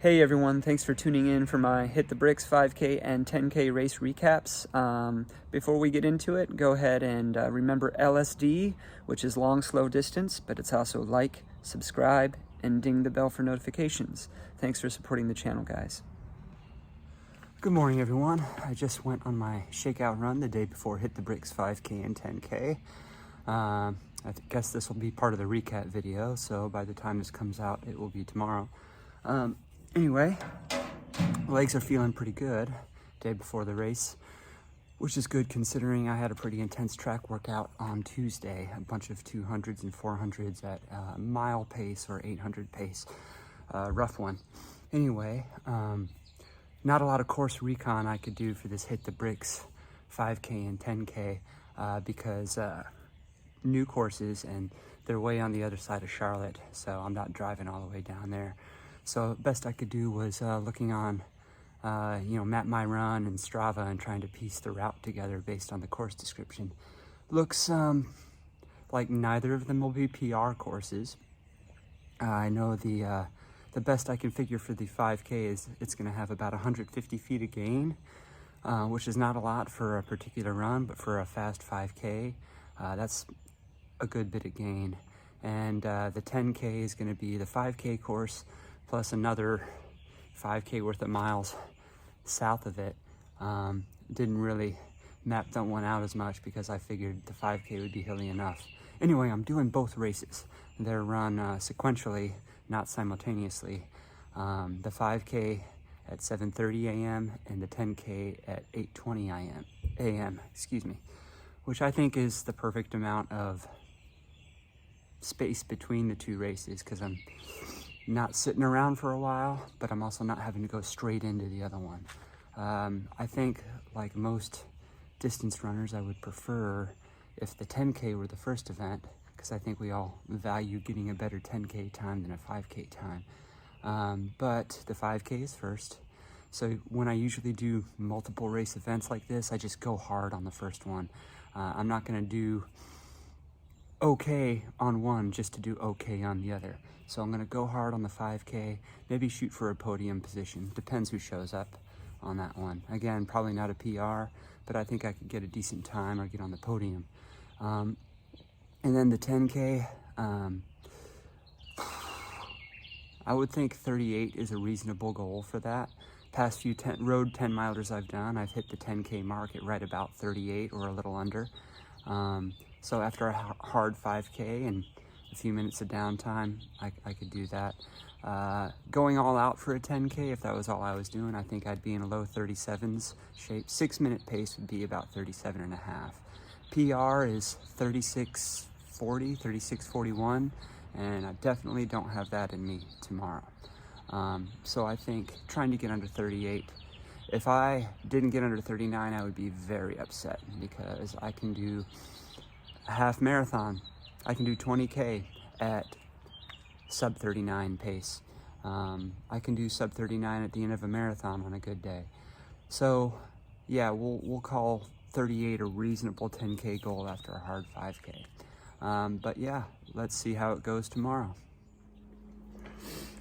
Hey everyone, thanks for tuning in for my Hit the Brixx 5K and 10K race recaps. Before we get into it, go ahead and remember LSD, which is long, slow distance, but it's also like, subscribe, and ding the bell for notifications. Thanks for supporting the channel, guys. Good morning, everyone. I just went on my shakeout run the day before Hit the Brixx 5K and 10K. I guess this will be part of the recap video, so by the time this comes out, it will be tomorrow. Anyway, legs are feeling pretty good day before the race, which is good considering I had a pretty intense track workout on Tuesday, a bunch of 200s and 400s at mile pace or 800 pace, rough one. Anyway, not a lot of course recon I could do for this Hit the Brixx 5K and 10K because new courses and they're way on the other side of Charlotte, so I'm not driving all the way down there. So best I could do was looking on, Map My Run and Strava and trying to piece the route together based on the course description. Looks like neither of them will be PR courses. I know the best I can figure for the 5K is it's going to have about 150 feet of gain, which is not a lot for a particular run, but for a fast 5K, that's a good bit of gain. And the 10K is going to be the 5K course plus another 5K worth of miles south of it. Didn't really map that one out as much because I figured the 5K would be hilly enough. Anyway, I'm doing both races. They're run sequentially, not simultaneously. The 5K at 7:30 a.m. and the 10K at 8:20 a.m., which I think is the perfect amount of space between the two races because I'm not sitting around for a while, but I'm also not having to go straight into the other one. I think, like most distance runners, I would prefer if the 10K were the first event, because I think we all value getting a better 10K time than a 5K time. But the 5K is first. So when I usually do multiple race events like this, I just go hard on the first one. I'm not going to do okay on one just to do okay on the other. So I'm going to go hard on the 5K, maybe shoot for a podium position. Depends who shows up on that one. Again, probably not a PR, but I think I could get a decent time or get on the podium. And then the 10K, I would think 38 is a reasonable goal for that. Past few road 10 milers I've done, I've hit the 10K mark at right about 38 or a little under. So after a hard 5K and a few minutes of downtime, I could do that. Going all out for a 10K, if that was all I was doing, I think I'd be in a low 37s shape. 6-minute pace would be about 37 and a half. PR is 36:40, 36:41, and I definitely don't have that in me tomorrow. So I think trying to get under 38. If I didn't get under 39, I would be very upset because I can do a half marathon. I can do 20K at sub 39 pace. I can do sub 39 at the end of a marathon on a good day. So yeah, we'll call 38 a reasonable 10K goal after a hard 5K. But yeah, let's see how it goes tomorrow.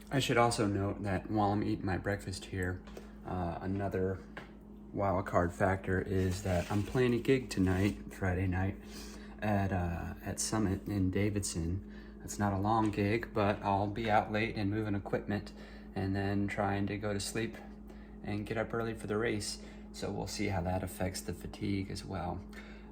I should also note that while I'm eating my breakfast here, another wild card factor is that I'm playing a gig tonight, Friday night, at Summit in Davidson. It's not a long gig, but I'll be out late and moving equipment and then trying to go to sleep and get up early for the race. So we'll see how that affects the fatigue as well.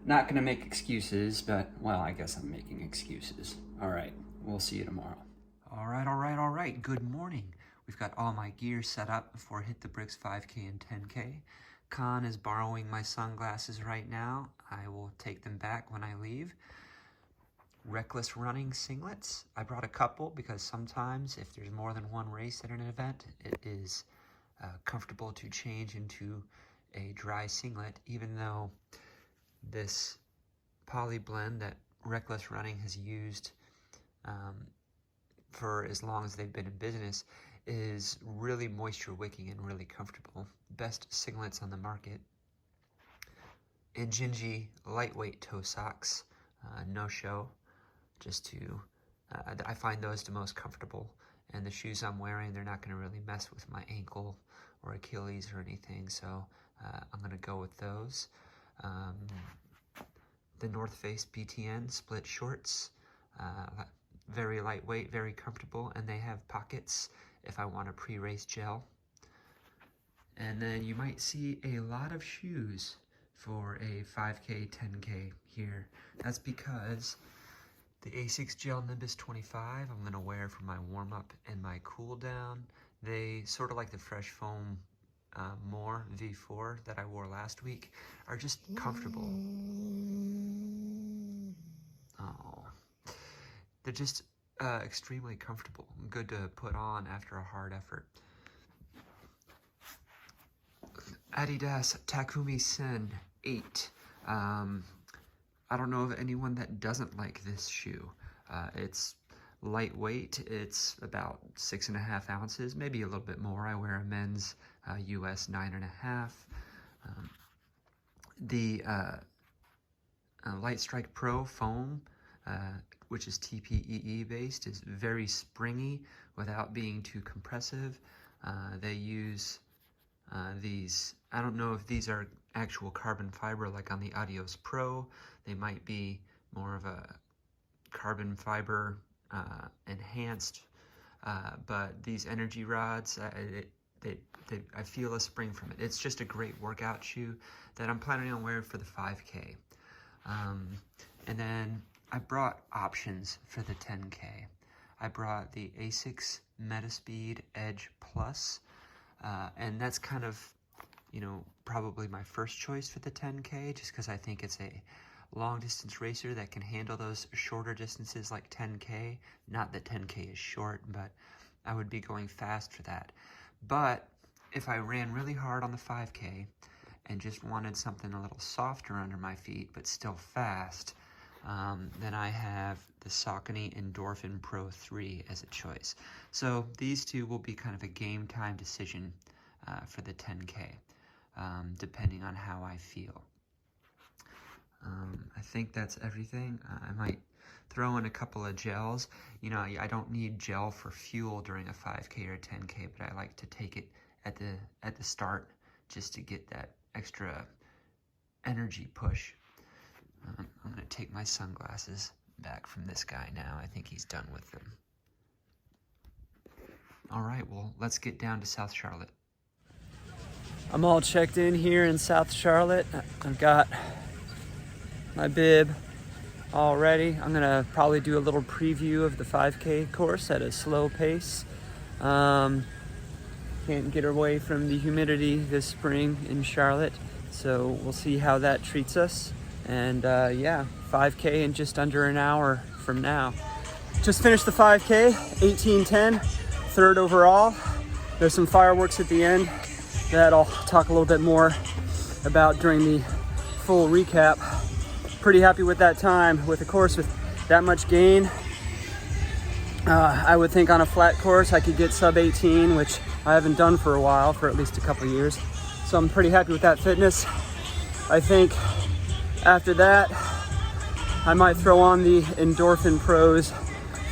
Not gonna make excuses, but well, I guess I'm making excuses. All right, we'll see you tomorrow. All right. Good morning. We've got all my gear set up for Hit the Brixx 5K and 10K. Con is borrowing my sunglasses right now. I will take them back when I leave. Reckless running singlets. I brought a couple because sometimes if there's more than one race at an event, it is comfortable to change into a dry singlet, even though this poly blend that Reckless Running has used for as long as they've been in business is really moisture wicking and really comfortable. Best singlets on the market. And Gingy lightweight toe socks, no show, just to I find those the most comfortable and the shoes I'm wearing, they're not going to really mess with my ankle or Achilles or anything, so I'm going to go with those. The North Face BTN split shorts, very lightweight, very comfortable, and they have pockets if I want a pre-race gel. And then you might see a lot of shoes for a 5K, 10K here. That's because the Asics Gel Nimbus 25 I'm going to wear for my warm-up and my cool-down. They, sort of like the Fresh Foam More V4 that I wore last week, are just comfortable. Oh, they're just extremely comfortable, good to put on after a hard effort. Adidas Takumi Sen 8. I don't know of anyone that doesn't like this shoe. It's lightweight. It's about 6.5 ounces, maybe a little bit more. I wear a men's US 9.5. The Light Strike Pro foam, which is TPEE based, is very springy without being too compressive. They use these, I don't know if these are actual carbon fiber like on the Adios Pro. They might be more of a carbon fiber enhanced, but these energy rods, I feel a spring from it. It's just a great workout shoe that I'm planning on wearing for the 5K. And then I brought options for the 10K. I brought the Asics Metaspeed Edge Plus, and that's kind of, you know, probably my first choice for the 10K, just because I think it's a long distance racer that can handle those shorter distances like 10K. Not that 10K is short, but I would be going fast for that. But if I ran really hard on the 5K and just wanted something a little softer under my feet but still fast, then I have the Saucony Endorphin Pro 3 as a choice. So these two will be kind of a game time decision for the 10K, depending on how I feel. I think that's everything. I might throw in a couple of gels. You know, I don't need gel for fuel during a 5K or a 10K, but I like to take it at the start just to get that extra energy push. I'm going to take my sunglasses back from this guy now. I think he's done with them. All right, well, let's get down to South Charlotte. I'm all checked in here in South Charlotte. I've got my bib all ready. I'm gonna probably do a little preview of the 5K course at a slow pace. Can't get away from the humidity this spring in Charlotte, so we'll see how that treats us. And yeah, 5K in just under an hour from now. Just finished the 5K, 18:10, third overall. There's some fireworks at the end that I'll talk a little bit more about during the full recap. Pretty happy with that time. With a course with that much gain, I would think on a flat course I could get sub 18, which I haven't done for a while, for at least a couple of years. So I'm pretty happy with that fitness. I think after that, I might throw on the Endorphin Pros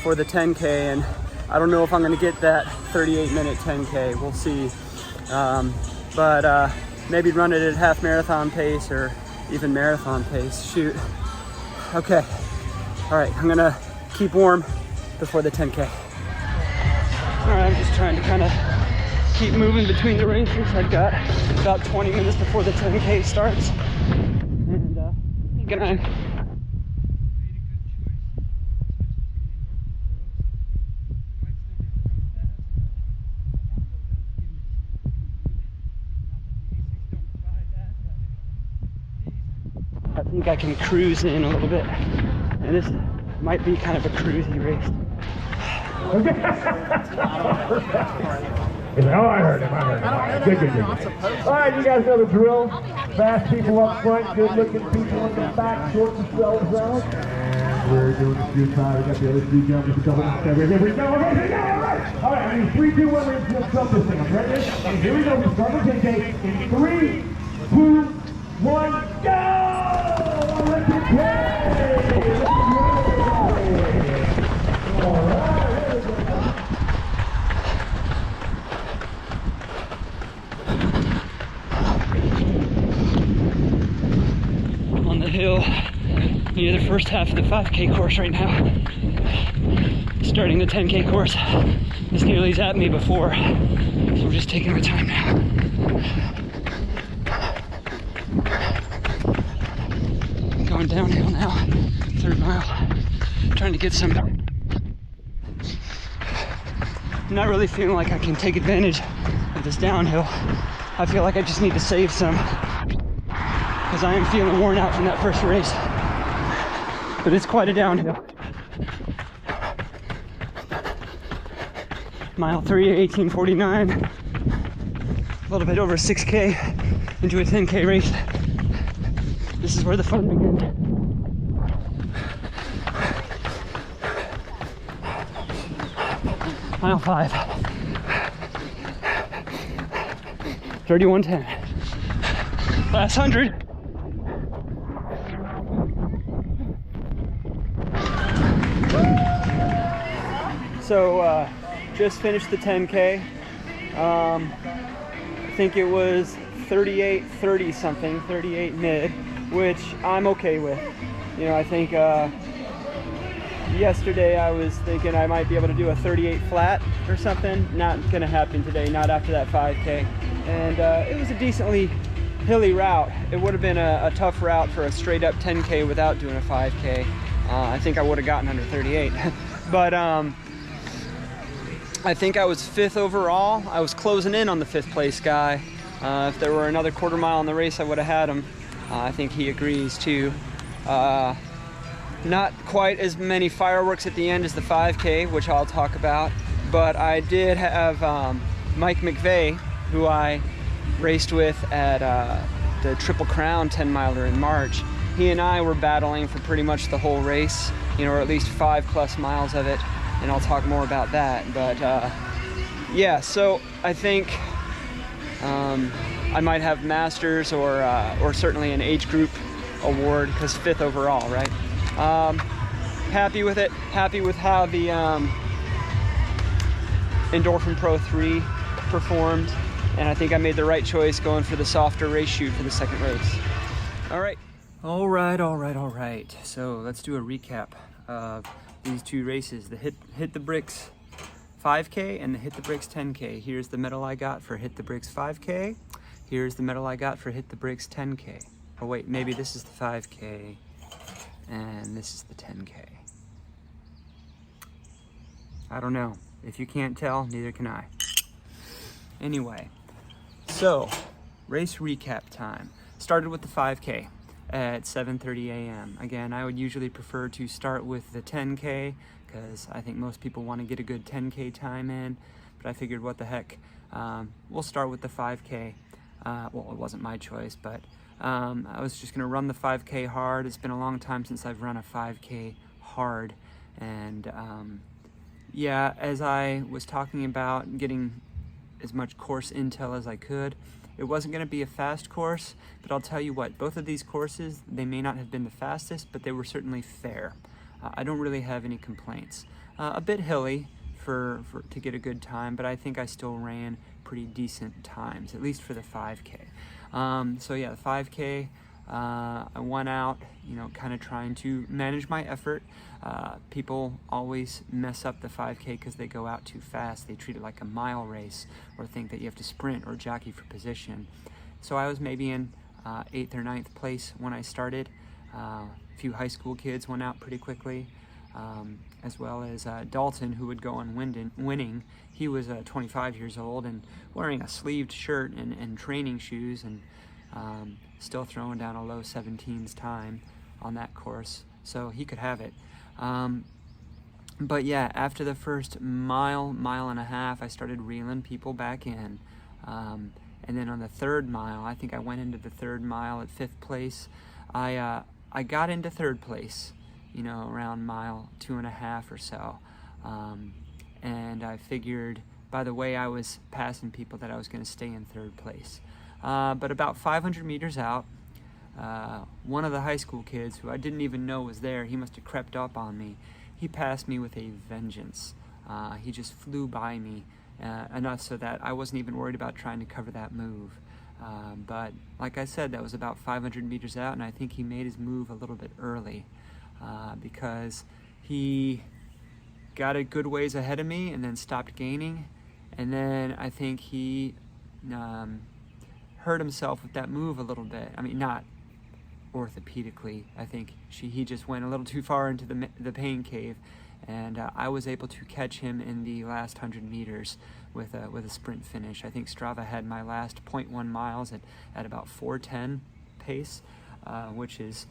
for the 10K, and I don't know if I'm gonna get that 38-minute 10K, we'll see. But maybe run it at half marathon pace or even marathon pace, shoot. Okay, all right, I'm gonna keep warm before the 10K. All right, I'm just trying to kind of keep moving between the races. I've got about 20 minutes before the 10K starts. And thinking I think I can cruise in a little bit, and this might be kind of a cruisy race. He's like, oh, I heard him. Good. All right, you guys know the drill. Fast people up front, good-looking people in the back, short themselves out. And we're doing the speed time. We got the other speed jump, just a couple of steps. Here we go. Okay, here we go. All right. All right, I need 3, 2, 1. Let's jump this thing. Ready? And here we go. We start with 10K in 3, 2, 1, go! Let's get downhill near the first half of the 5K course right now. Starting the 10K course as nearly as at me before, so we're just taking our time now. Going downhill now, 3rd mile, trying to get some. I'm not really feeling like I can take advantage of this downhill. I feel like I just need to save some, because I am feeling worn out from that first race. But it's quite a downhill. Mile 3, 18:49. A little bit over 6K into a 10K race. This is where the fun begins. Mile 5. 31:10. Last 100. So just finished the 10K. I think it was 38:30 something, 38 mid, which I'm okay with. You know, I think yesterday I was thinking I might be able to do a 38 flat or something. Not gonna happen today, not after that 5K. And it was a decently hilly route. It would have been a tough route for a straight up 10K without doing a 5K. I think I would have gotten under 38. But I think I was 5th overall. I was closing in on the 5th place guy. If there were another quarter mile in the race, I would have had him. I think he agrees too. Not quite as many fireworks at the end as the 5K, which I'll talk about, but I did have Mike McVeigh, who I raced with at the Triple Crown 10 miler in March. He and I were battling for pretty much the whole race, you know, or at least 5+ miles of it, and I'll talk more about that. But yeah, so I think I might have Masters or certainly an age group award, because 5th overall, right? Happy with it. Happy with how the Endorphin Pro 3 performed, and I think I made the right choice going for the softer race shoe for the second race. All right. So let's do a recap of these two races: the Hit the Brixx 5K and the Hit the Brixx 10K. Here's the medal I got for Hit the Brixx 5K. Here's the medal I got for Hit the Brixx 10K. Oh wait, maybe this is the 5K and this is the 10K. I don't know. If you can't tell, neither can I. Anyway, so race recap time. Started with the 5K at 7:30 a.m. Again, I would usually prefer to start with the 10K because I think most people want to get a good 10K time in, but I figured what the heck, we'll start with the 5K. Well, it wasn't my choice, but I was just going to run the 5K hard. It's been a long time since I've run a 5K hard, and yeah, as I was talking about getting as much course intel as I could, it wasn't going to be a fast course, but I'll tell you what, both of these courses, they may not have been the fastest, but they were certainly fair. I don't really have any complaints. A bit hilly to get a good time, but I think I still ran pretty decent times, at least for the 5K. So yeah, the 5K, I went out, you know, kind of trying to manage my effort. People always mess up the 5K because they go out too fast. They treat it like a mile race or think that you have to sprint or jockey for position. So I was maybe in 8th or 9th place when I started. A few high school kids went out pretty quickly, as well as Dalton, who would go on winning. He was 25 years old and wearing a sleeved shirt and training shoes, and still throwing down a low 17s time on that course, so he could have it. But yeah, after the first mile and a half, I started reeling people back in. And then on the 3rd mile, I think I went into the 3rd mile at 5th place. I got into 3rd place, you know, around mile 2.5 or so. And I figured by the way I was passing people that I was going to stay in 3rd place. But about 500 meters out, one of the high school kids, who I didn't even know was there, he must have crept up on me. He passed me with a vengeance. He just flew by me, enough so that I wasn't even worried about trying to cover that move. But like I said, that was about 500 meters out, and I think he made his move a little bit early because he got a good ways ahead of me and then stopped gaining. And then I think he hurt himself with that move a little bit. I mean, not orthopedically. I think he just went a little too far into the pain cave, and I was able to catch him in the last 100 meters with a sprint finish. I think Strava had my last 0.1 miles at about 4:10 pace, which is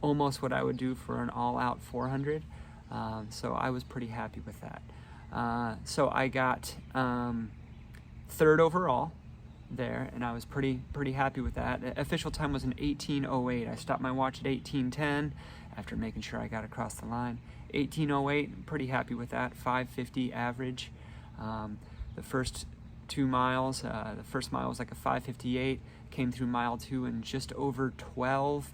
almost what I would do for an all-out 400. So I was pretty happy with that. So I got third overall there, and I was pretty happy with that. The official time was an 18:08. I stopped my watch at 18:10 after making sure I got across the line. 18:08, pretty happy with that. 5:50 average. The first 2 miles, the first mile was like a 5:58. Came through mile 2 in just over 12,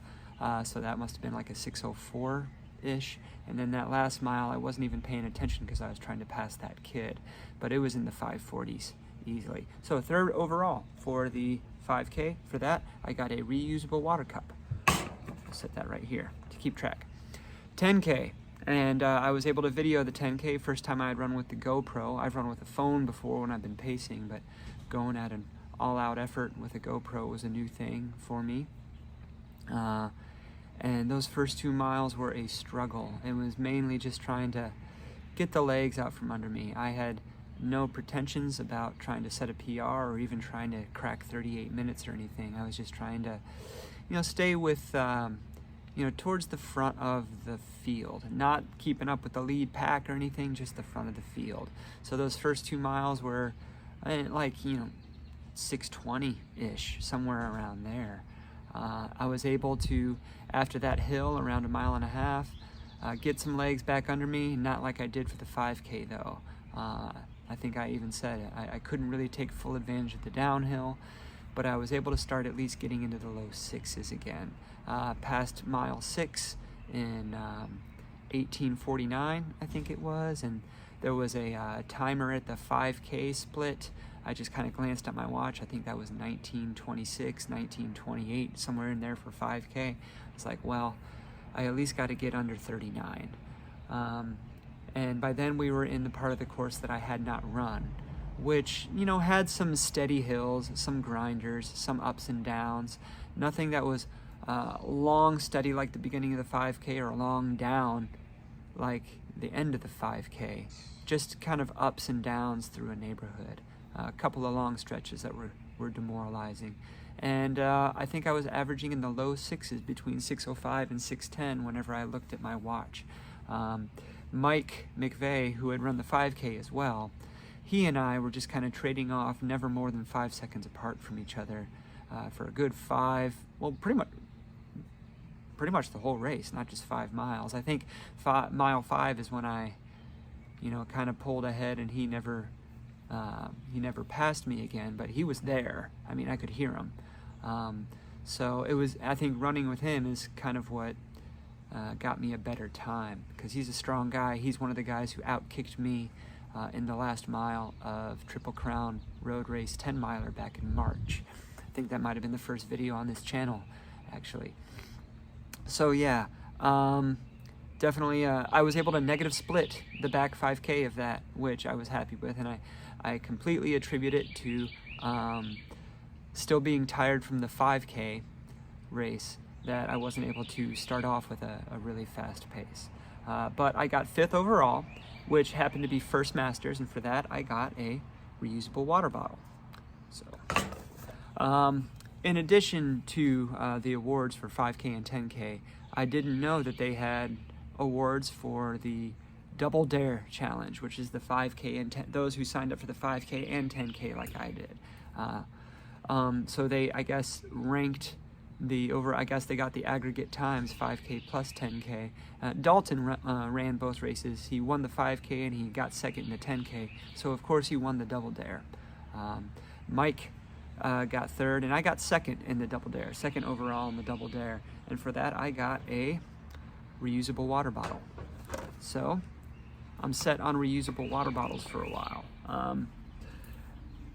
so that must have been like a 6:04-ish. And then that last mile, I wasn't even paying attention because I was trying to pass that kid, but it was in the 5:40s easily. So third overall for the 5K. For that, I got a reusable water cup. I'll set that right here to keep track. 10K, and I was able to video the 10K. First time I had run with the GoPro. I've run with a phone before when I've been pacing, but going at an all-out effort with a GoPro was a new thing for me. And those first 2 miles were a struggle. It was mainly just trying to get the legs out from under me. I had no pretensions about trying to set a PR or even trying to crack 38 minutes or anything. I was just trying to, stay with, towards the front of the field, not keeping up with the lead pack or anything, just the front of the field. So those first 2 miles were like, 6:20-ish, somewhere around there. I was able to, after that hill, around 1.5 miles, get some legs back under me, not like I did for the 5K though. I think I even said I couldn't really take full advantage of the downhill, but I was able to start at least getting into the low 6s again. Past mile 6 in 18:49, I think it was, and there was a timer at the 5K split. I just kind of glanced at my watch. I think that was 19:26, 19:28, somewhere in there for 5K. It's like, well, I at least got to get under 39. And by then we were in the part of the course that I had not run, which, had some steady hills, some grinders, some ups and downs. Nothing that was long steady like the beginning of the 5K or long down like the end of the 5K. Just kind of ups and downs through a neighborhood. A couple of long stretches that were demoralizing. And I think I was averaging in the low 6s, between 6:05 and 6:10 whenever I looked at my watch. Mike McVeigh, who had run the 5K as well, he and I were just kind of trading off never more than 5 seconds apart from each other for a good pretty much the whole race, not just 5 miles. I think mile 5 is when I, kind of pulled ahead, and he never passed me again, but he was there. I mean, I could hear him. So it was, I think running with him is kind of what got me a better time, because he's a strong guy. He's one of the guys who outkicked me in the last mile of Triple Crown Road Race 10-miler back in March. I think that might have been the first video on this channel, actually. So yeah, definitely I was able to negative split the back 5K of that, which I was happy with, and I completely attribute it to still being tired from the 5K race, that I wasn't able to start off with a really fast pace. But I got 5th overall, which happened to be first Masters, and for that I got a reusable water bottle. So, in addition to the awards for 5K and 10K, I didn't know that they had awards for the Double Dare Challenge, which is the 5K and those who signed up for the 5K and 10K like I did. So they, I guess, ranked I guess they got the aggregate times, 5K plus 10K. Dalton ran both races. He won the 5K and he got second in the 10K. So of course he won the Double Dare. Mike got third, and I got second in the Double Dare, second overall in the Double Dare. And for that I got a reusable water bottle. So I'm set on reusable water bottles for a while.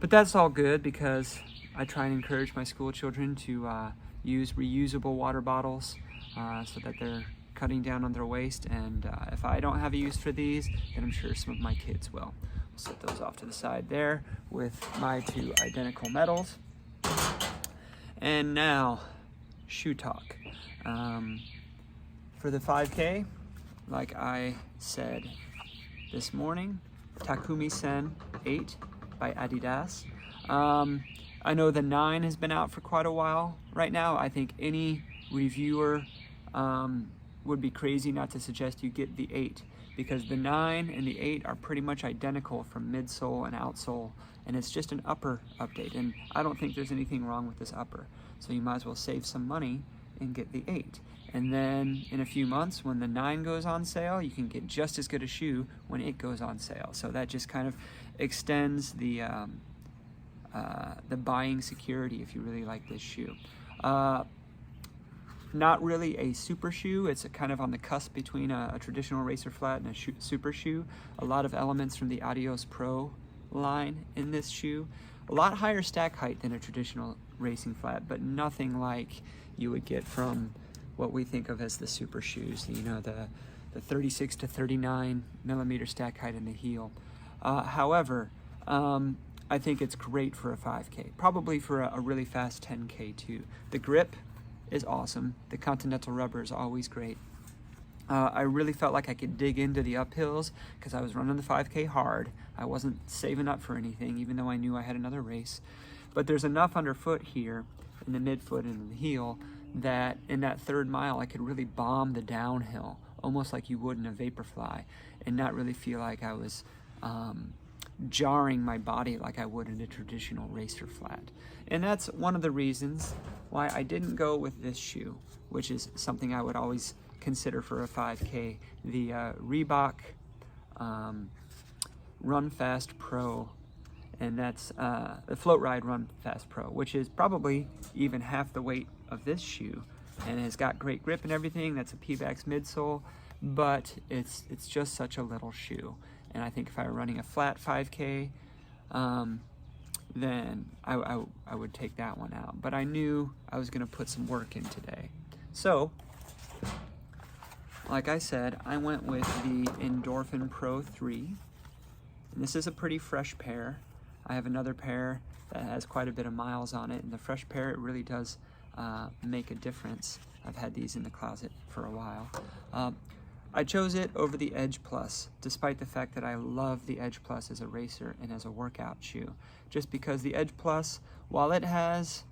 But that's all good, because I try and encourage my school children to use reusable water bottles so that they're cutting down on their waste, and if I don't have a use for these, then I'm sure some of my kids will. We'll set those off to the side there with my 2 identical medals. And now, shoe talk. For the 5K, like I said this morning, Takumi-sen 8 by Adidas. I know the 9 has been out for quite a while right now. I think any reviewer would be crazy not to suggest you get the 8, because the 9 and the 8 are pretty much identical from midsole and outsole, and it's just an upper update, and I don't think there's anything wrong with this upper, so you might as well save some money and get the 8. And then in a few months, when the 9 goes on sale, you can get just as good a shoe when it goes on sale. So that just kind of extends the buying security if you really like this shoe. Not really a super shoe. It's kind of on the cusp between a traditional racer flat and a super shoe. A lot of elements from the Adios Pro line in this shoe. A lot higher stack height than a traditional racing flat, but nothing like you would get from what we think of as the super shoes, you know, the 36 to 39 millimeter stack height in the heel. However, I think it's great for a 5K, probably for a really fast 10K too. The grip is awesome. The Continental rubber is always great. I really felt like I could dig into the uphills because I was running the 5K hard. I wasn't saving up for anything, even though I knew I had another race. But there's enough underfoot here in the midfoot and in the heel that in that 3rd mile I could really bomb the downhill, almost like you would in a Vaporfly, and not really feel like I was jarring my body like I would in a traditional racer flat. And that's one of the reasons why I didn't go with this shoe, which is something I would always consider for a 5K, the Reebok Run Fast Pro, and that's the Float Ride Run Fast Pro, which is probably even half the weight of this shoe, and has got great grip and everything. That's a P-Bax midsole, but it's just such a little shoe. And I think if I were running a flat 5K, then I would take that one out. But I knew I was going to put some work in today. So, like I said, I went with the Endorphin Pro 3. And this is a pretty fresh pair. I have another pair that has quite a bit of miles on it. And the fresh pair, it really does make a difference. I've had these in the closet for a while. I chose it over the Edge Plus, despite the fact that I love the Edge Plus as a racer and as a workout shoe. Just because the Edge Plus, while it has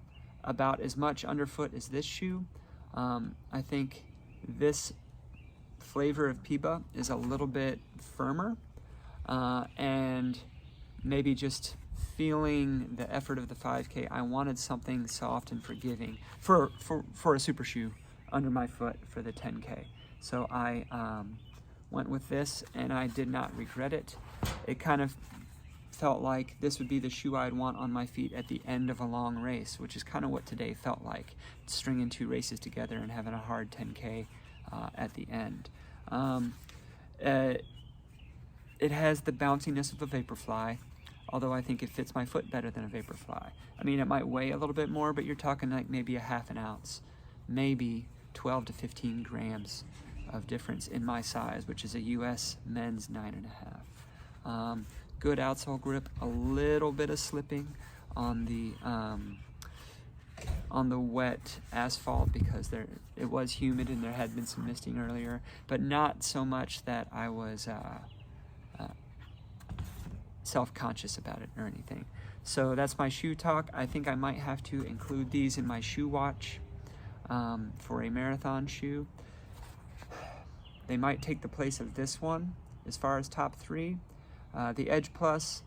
about as much underfoot as this shoe, I think this flavor of Piba is a little bit firmer, and maybe just feeling the effort of the 5K, I wanted something soft and forgiving for a super shoe under my foot for the 10K. So I went with this, and I did not regret it. It kind of felt like this would be the shoe I'd want on my feet at the end of a long race, which is kind of what today felt like, stringing 2 races together and having a hard 10K at the end. It has the bounciness of a Vaporfly, although I think it fits my foot better than a Vaporfly. I mean, it might weigh a little bit more, but you're talking like maybe a half an ounce, maybe 12 to 15 grams of difference in my size, which is a US men's 9.5. Good outsole grip, a little bit of slipping on the wet asphalt because it was humid and there had been some misting earlier, but not so much that I was self-conscious about it or anything. So that's my shoe talk. I think I might have to include these in my shoe watch for a marathon shoe. They might take the place of this one as far as top 3. The Edge Plus,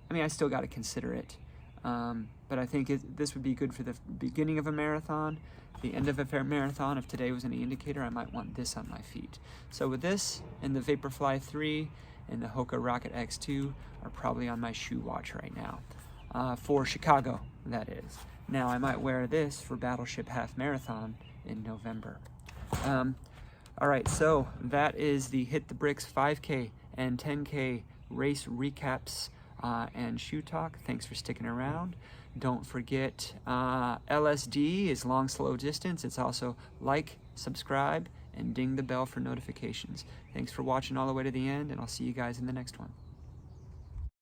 I mean, I still got to consider it. But I think this would be good for the beginning of a marathon. The end of a marathon, if today was any indicator, I might want this on my feet. So with this and the Vaporfly 3 and the Hoka Rocket X2 are probably on my shoe watch right now. For Chicago, that is. Now, I might wear this for Battleship Half Marathon in November. All right, so that is the Hit the Brixx 5K and 10K race recaps and Shoe Talk. Thanks for sticking around. Don't forget, LSD is long, slow distance. It's also like, subscribe, and ding the bell for notifications. Thanks for watching all the way to the end, and I'll see you guys in the next one.